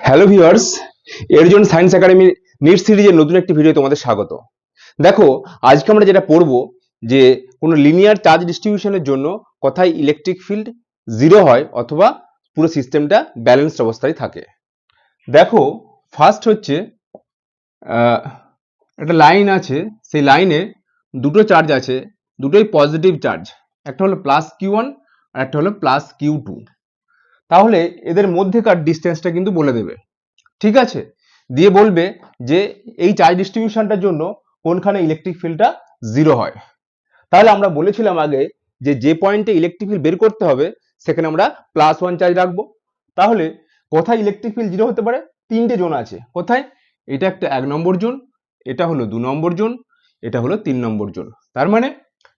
Hello viewers, এর জন্য science academy NEET সিরিজের নতুন একটি ভিডিও তোমাদের স্বাগত। দেখো, আজকে আমরা যেটা পড়বো যে কোনো লিনিয়ার চার্জ ডিস্ট্রিবিউশনের জন্য কোথায় ইলেকট্রিক ফিল্ড জিরো হয় অথবা পুরো সিস্টেমটা ব্যালেন্সড অবস্থায় থাকে। দেখো, ফার্স্ট হচ্ছে একটা লাইন আছে, সেই লাইনে দুটো চার্জ আছে, দুটোই পজিটিভ চার্জ, একটা হলো প্লাস Q1 আর একটা হলো প্লাস Q2। তাহলে এদের মধ্যেকার ডিস্টেন্সটা কিন্তু বলে দেবে, ঠিক আছে? দিয়ে বলবে যে এই চার্জ ডিস্ট্রিবিউশনটার জন্য কোনখানে ইলেকট্রিক ফিল্ডটা জিরো হয়। তাহলে আমরা বলেছিলাম আগে যে যে পয়েন্টে ইলেকট্রিক ফিল্ড বের করতে হবে সেখানে আমরা +1 চার্জ রাখবো। তাহলে কোথায় ইলেকট্রিক ফিল্ড জিরো হতে পারে? তিনটে জোন আছে। কোথায়? এটা একটা 1 নম্বর জোন, এটা হলো 2 নম্বর জোন, এটা হলো 3 নম্বর জোন। তার মানে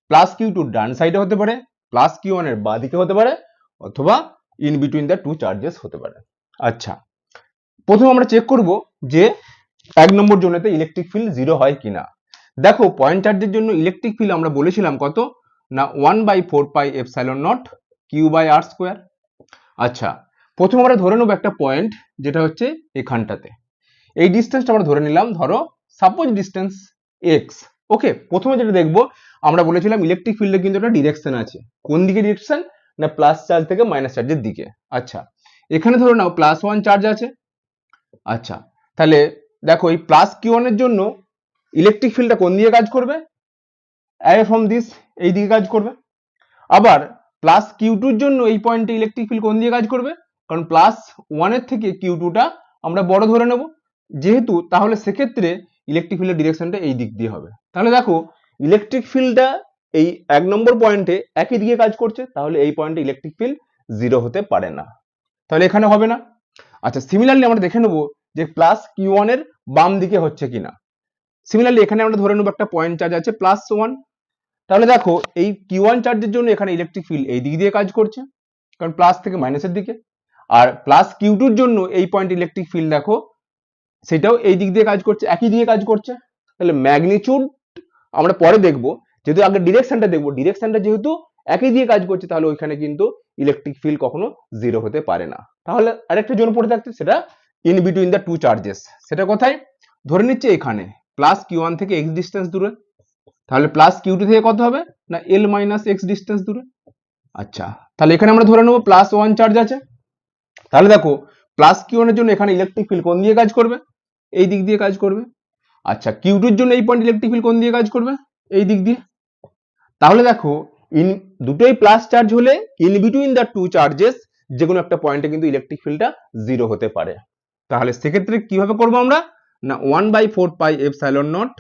প্লাস Q2 ডান সাইডে হতে পারে, প্লাস Q1 এর বাঁ দিকে হতে পারে, অথবা in between the two charges হতে পারে। আচ্ছা, প্রথমে আমরা চেক করব যে 1 নম্বর জোনেতে ইলেকট্রিক ফিল্ড জিরো হয় কিনা। দেখো, পয়েন্ট চার্জের জন্য ইলেকট্রিক ফিল্ড আমরা বলেছিলাম কত না 1/4πε0 Q/r²। আচ্ছা, প্রথমে আমরা ধরে নেব একটা পয়েন্ট যেটা হচ্ছে এখানটাতে। এই ডিসটেন্সটা আমরা ধরে নিলাম, ধরো সাপোজ ডিসটেন্স x। ওকে, প্রথমে যেটা দেখবো, আমরা বলেছিলাম ইলেকট্রিক ফিল্ডে কিন্তু একটা ডিরেকশন আছে। কোন দিকে ডিরেকশন? না প্লাস চার্জ থেকে মাইনাস চার্জের দিকে। আচ্ছা, এখানে ধরে নাও +1 চার্জ আছে। আচ্ছা, তাহলে দেখো এই প্লাস Q1 এর জন্য ইলেকট্রিক ফিল্ডটা কোন দিকে কাজ করবে? অ্যাওয়ে ফ্রম দিস, এই দিকে কাজ করবে। আবার প্লাস Q2 এর জন্য এই পয়েন্টে ইলেকট্রিক ফিল্ড কোন দিকে কাজ করবে? কারণ +1 এর থেকে Q2 টা আমরা বড় ধরে নেব যেহেতু, তাহলে সেক্ষেত্রে ইলেকট্রিক ফিল্ডের ডিরেকশনটা এই দিক দিয়ে হবে। তাহলে দেখো, ইলেকট্রিক ফিল্ডটা এই 1 নম্বর পয়েন্টে একই দিকে কাজ করছে, তাহলে এই পয়েন্টে ইলেকট্রিক ফিল্ড জিরো হতে পারে না, তাহলে এখানে হবে না। আচ্ছা, সিমিলারলি আমরা দেখে নেব যে প্লাস Q1 এর বাম দিকে হচ্ছে কিনা। সিমিলারলি এখানে আমরা ধরে নেব একটা পয়েন্ট চার্জ আছে +1। তাহলে দেখো, এই Q1 চার্জের জন্য এখানে ইলেকট্রিক ফিল্ড এই দিক দিয়ে কাজ করছে, কারণ প্লাস থেকে মাইনাসের দিকে। আর প্লাস Q2 এর জন্য এই পয়েন্ট ইলেকট্রিক ফিল্ড দেখো সেটাও এই দিক দিয়ে কাজ করছে, একই দিকে কাজ করছে। তাহলে ম্যাগনিটিউড আমরা পরে দেখব, যেহেতু আগে ডিরেকশনটা দেখবো, ডিরেকশনটা যেহেতু একই দিয়ে কাজ করছে, তাহলে ওইখানে কিন্তু ইলেকট্রিক ফিল্ড কখনো জিরো হতে পারে না। তাহলে আরেকটা জোন পড়ে থাকছে, সেটা in between the two charges. সেটা কোথায়? ধরে নিচ্ছে এখানে প্লাস Q1 থেকে x ডিস্টেন্স দূরে। তাহলে প্লাস Q2 থেকে কত হবে? না L - x ডিস্টেন্স দূরে। আচ্ছা, তাহলে এখানে আমরা ধরে নেব +1 চার্জ আছে। তাহলে দেখো, প্লাস Q1 এর জন্য এখানে ইলেকট্রিক ফিল্ড কোন দিকে কাজ করবে? এই দিক দিয়ে কাজ করবে। আচ্ছা, Q2 এর জন্য এই পয়েন্ট ইলেকট্রিক ফিল্ড কোন দিকে কাজ করবে? এই দিক দিয়ে। তাহলে দেখো, দুটোই প্লাস চার্জ হলে in between the two charges যে কোনো একটা পয়েন্টে কিন্তু ইলেকট্রিক ফিল্ডটা জিরো হতে পারে। তাহলে সেক্ষেত্রে কিভাবে করব আমরা? না 1/4πε0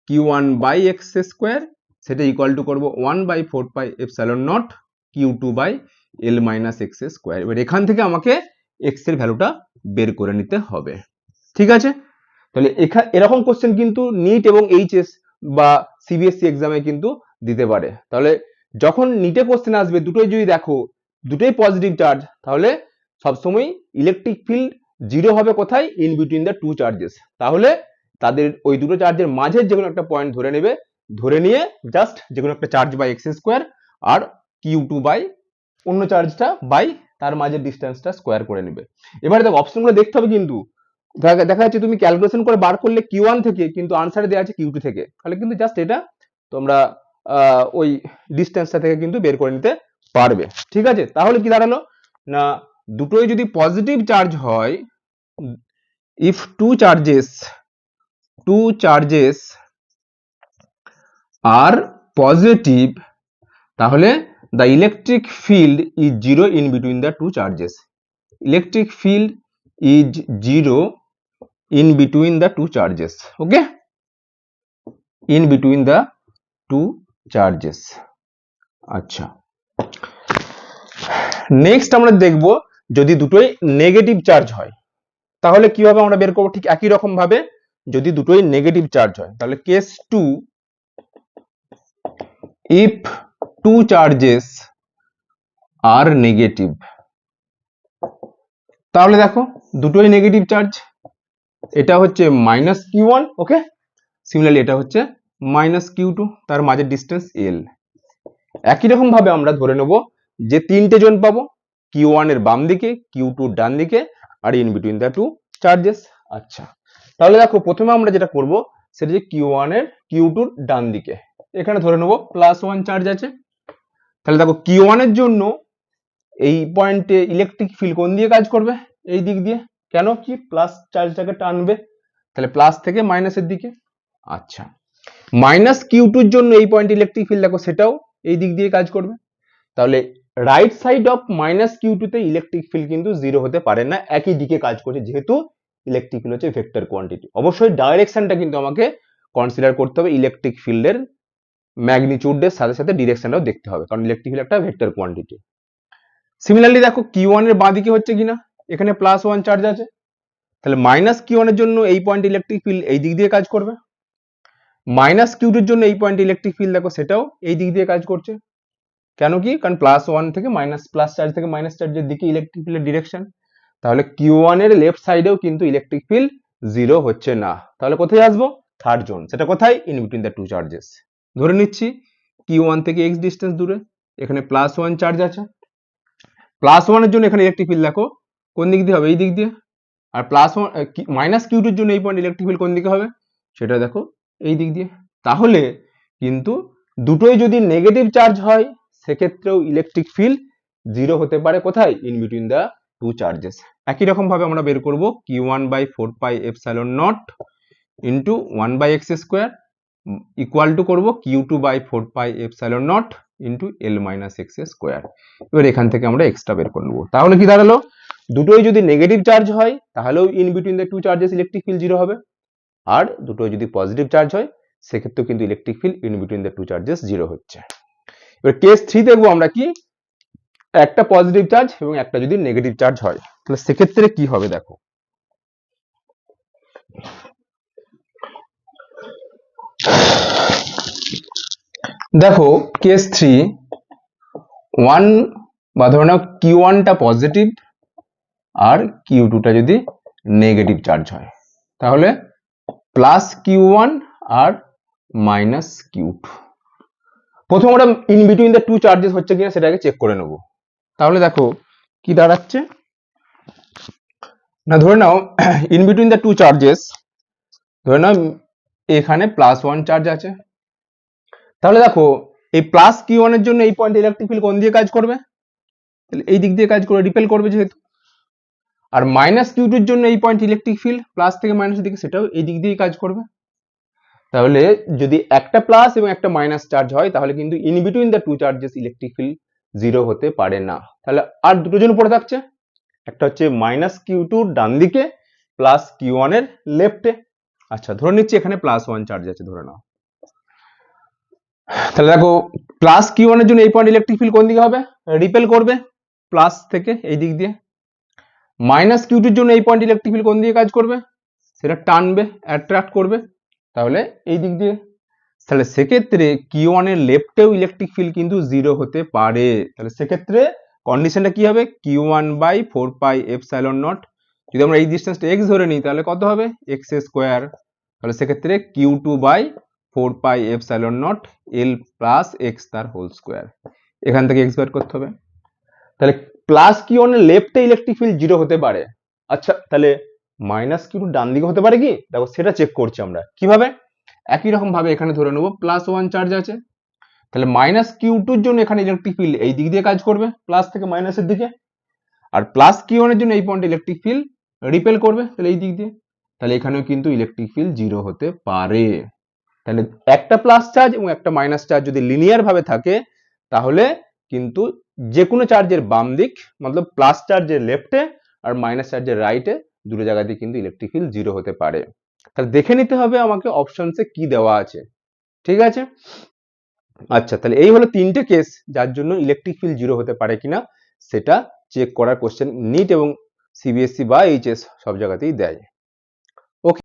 Q1/x², সেটা ইকুয়াল টু করবো 1/4πε0 Q2/L - x²। এবার এখান থেকে আমাকে x এর ভ্যালুটা বের করে নিতে হবে, ঠিক আছে? তাহলে এরকম কোশ্চেন কিন্তু নিট এবং এইচএস বা সিবিএসসি এক্সামে কিন্তু দিতে পারে। তাহলে যখন নিটে কোশ্চেন আসবে, দুটোই যদি দেখো দুটোই পজিটিভ চার্জ, তাহলে সবসময় ইলেকট্রিক ফিল্ড জিরো হবে কোথায়? In between the two charges. তাহলে তাদের ওই দুটো চার্জের মাঝের যে কোনো একটা পয়েন্ট ধরে নেবে, ধরে নিয়ে জাস্ট যে কোনো একটা charge by x² R Q2 by অন্য চার্জটা বাই তার মাঝের ডিস্টেন্সটা স্কোয়ার করে নেবে। এবারে দেখো, অপশনগুলো দেখতে হবে কিন্তু। দেখা যাচ্ছে তুমি ক্যালকুলেশন করে বার করলে Q1 থেকে, কিন্তু আনসারে দেওয়া আছে Q2 থেকে। তাহলে কিন্তু জাস্ট এটা তোমরা ওই ডিস্টেন্সটা থেকে কিন্তু বের করে নিতে পারবে, ঠিক আছে? তাহলে কি দাঁড়ালো না, দুটোই যদি পজিটিভ চার্জ হয়, if two charges are positive, তাহলে the electric field is zero in between the two charges. Electric field is zero in between the two charges. Okay, in between the two charges. আচ্ছা, next আমরা দেখব যদি দুটোই negative charge হয় তাহলে কিভাবে আমরা বের করব? ঠিক একই রকম ভাবে, যদি দুটোই নেগেটিভ চার্জ হয় তাহলে case 2, if two charges are negative, তাহলে দেখো দুটোই নেগেটিভ চার্জ, এটা হচ্ছে -Q1, ওকে, সিমিলারলি এটা হচ্ছে -Q2, তার মাঝের ডিস্টেন্স L। একই রকম ভাবে আমরা ধরে নেব যে তিনটে জোন পাবো, Q1 এর বাম দিকে, Q2 ডান দিকে আর in between the two charges. আচ্ছা, তাহলে দেখো প্রথমে আমরা যেটা করব সেটা যে Q1 এর Q2 র ডান দিকে এখানে ধরে নেব +1 চার্জ আছে। তাহলে দেখো Q1 এর জন্য এই পয়েন্টে ইলেকট্রিক ফিল্ড কোন দিয়ে কাজ করবে? এই দিক দিয়ে। কেন কি প্লাস চার্জটাকে টানবে, তাহলে প্লাস থেকে মাইনাসের দিকে। আচ্ছা, -Q2 এর জন্য এই পয়েন্ট ইলেকট্রিক ফিল্ড দেখো সেটাও এই দিক দিয়ে কাজ করবে। তাহলে রাইট সাইড অফ -Q2 তে ইলেকট্রিক ফিল্ড কিন্তু জিরো হতে পারে না, একই দিকে কাজ করছে, যেহেতু ইলেকট্রিক ফিল্ড হচ্ছে ভেক্টর কোয়ান্টিটি। অবশ্যই ডাইরেকশনটা কিন্তু আমাকে কনসিডার করতে হবে, ইলেকট্রিক ফিল্ডের ম্যাগনিটিউডের সাথে সাথে ডিরেকশনটাও দেখতে হবে, কারণ ইলেকট্রিক ফিল্ড একটা ভেক্টর কোয়ান্টিটি। সিমিলারলি দেখো Q1 এর বাঁ দিকে হচ্ছে কিনা, এখানে +1 চার্জ আছে। তাহলে Q1 এর জন্য এই পয়েন্ট ইলেকট্রিক ফিল্ড এই দিক দিয়ে কাজ করবে। -Q2 এর জন্য এই পয়েন্ট ইলেকট্রিক ফিল্ড দেখো সেটাও এই দিক দিয়ে কাজ করছে। কেন কি, কারণ +1 থেকে প্লাস চার্জ থেকে মাইনাস চার্জের দিকে ইলেকট্রিক ফিল্ডের ডিরেকশন। তাহলে Q1 এর লেফট সাইডেও কিন্তু ইলেকট্রিক ফিল্ড জিরো হচ্ছে না। তাহলে কোথায় আসবো? Third zone. সেটা কোথায়? In between the two charges. ধরে নিচ্ছি Q1 থেকে x ডিস্টেন্স দূরে এখানে +1 চার্জ আছে। +1 এর জন্য এখানে ইলেকট্রিক ফিল্ড দেখো কোন দিক দিয়ে হবে? এই দিক দিয়ে। আর -Q2 এর জন্য এই পয়েন্ট ইলেকট্রিক ফিল্ড কোন দিকে হবে? সেটা দেখো এই দিক দিয়ে। তাহলে কিন্তু দুটোই যদি নেগেটিভ চার্জ হয় সেক্ষেত্রেও ইলেকট্রিক ফিল্ড জিরো হতে পারে। কোথায়? In between the two charges. একই রকম ভাবে আমরা বের করব Q1/4πε0 into 1/x² equal to করবো Q2/4πε0 ইন্টু L-x²। এবার এখান থেকে আমরা এক্সট্রা বের করে নেবো। তাহলে কি দাঁড়ালো? দুটোই যদি নেগেটিভ চার্জ হয় তাহলেও in between the two charges electric field zero হবে, আর দুটোই যদি পজিটিভ চার্জ হয় সেক্ষেত্রেও কিন্তু electric field in between the two charges zero হচ্ছে। এবার কেস 3 দেখবো আমরা কি, একটা পজিটিভ চার্জ এবং একটা যদি নেগেটিভ চার্জ হয় তাহলে সেক্ষেত্রে কি হবে দেখো। দেখো কেস 3, 1 বা ধরে নাও Q1 টা পজিটিভ আর Q2 টা যদি নেগেটিভ চার্জ হয় তাহলে +Q1 আর -Q2। প্রথমে আমরা in between the two charges হচ্ছে কিনা সেটাকে চেক করে নেব। তাহলে দেখো কি দাঁড়াচ্ছে না, ধরে নাও in between the two charges ধরে নাও এখানে +1 চার্জ আছে। তাহলে দেখো এই +Q1 এর জন্য এই পয়েন্ট ইলেকট্রিক ফিল্ড কোন দিয়ে কাজ করবে? তাহলে এই দিক দিয়ে কাজ করে, রিপেল করবে যেহেতু। আর -Q2 এর জন্য এই পয়েন্ট ইলেকট্রিক ফিল্ড প্লাস থেকে মাইনাসের দিকে, সেটাও এই দিক দিয়েই কাজ করবে। তাহলে যদি একটা প্লাস এবং একটা মাইনাস চার্জ হয় তাহলে কিন্তু in between the two charges electric field zero হতে পারে না। তাহলে আর দুটো জন পড়ে থাকছে, একটা হচ্ছে -Q2 ডান দিকে, +Q1 এর লেফটে। আচ্ছা, ধরে নিচ্ছি এখানে +1 চার্জ আছে ধরে নাও। তাহলে দেখো +Q1 এর জন্য এই পয়েন্ট ইলেকট্রিক ফিল্ড কোন দিকে হবে? রিপেল করবে প্লাস থেকে এই দিক দিয়ে। -Q2 এর জন্য এই পয়েন্ট ইলেকট্রিক ফিল্ড কোন দিকে কাজ করবে? সেটা টানবে, অ্যাট্রাক্ট করবে, তাহলে এই দিক দিয়ে। তাহলে সেক্ষেত্রে Q1 এর লেফটেও ইলেকট্রিক ফিল্ড কিন্তু জিরো হতে পারে। তাহলে সেক্ষেত্রে কন্ডিশনটা কি হবে? Q1/4πε0, যদি আমরা এই ডিসটেন্সটা x ধরে নিই তাহলে কত হবে? x²। তাহলে সেক্ষেত্রে Q2/4πε0 L প্লাস x তার হোল স্কোয়ার। এখান থেকে x বের করতে হবে। তাহলে +Q1 এর লেফটে ইলেকট্রিক ফিল্ড জিরো হতে পারে। আচ্ছা, তাহলে -Q2 ডান দিকে হতে পারে কি? দেখো সেটা চেক করছি আমরা কিভাবে। একই রকম ভাবে এখানে ধরে নেব +1 চার্জ আছে। তাহলে -Q2 এর জন্য এখানে ইলেকট্রিক ফিল্ড এই দিক দিয়ে কাজ করবে প্লাস থেকে মাইনাসের দিকে, আর +Q1 এর জন্য এই পয়েন্ট ইলেকট্রিক ফিল্ড রিপেল করবে তাহলে এই দিক দিয়ে। তাহলে এখানেও কিন্তু ইলেকট্রিক ফিল্ড জিরো হতে পারে। তাহলে একটা প্লাস চার্জ এবং একটা মাইনাস চার্জ যদি লিনিয়ার ভাবে থাকে তাহলে কিন্তু যে কোনো চার্জের বাম দিক মতলব প্লাস চার্জের লেফটে আর মাইনাস চার্জের রাইটে দুটো জায়গাতে কিন্তু ইলেকট্রিক ফিল্ড জিরো হতে পারে। তাহলে দেখে নিতে হবে আমাকে অপশনসে কি দেওয়া আছে, ঠিক আছে। আচ্ছা, তাহলে এই হলো তিনটে কেস যার জন্য ইলেকট্রিক ফিল্ড জিরো হতে পারে কিনা সেটা চেক করার কোশ্চেন নিট এবং সিবিএসসি বা এইচএস সব জায়গাতেই দেয়।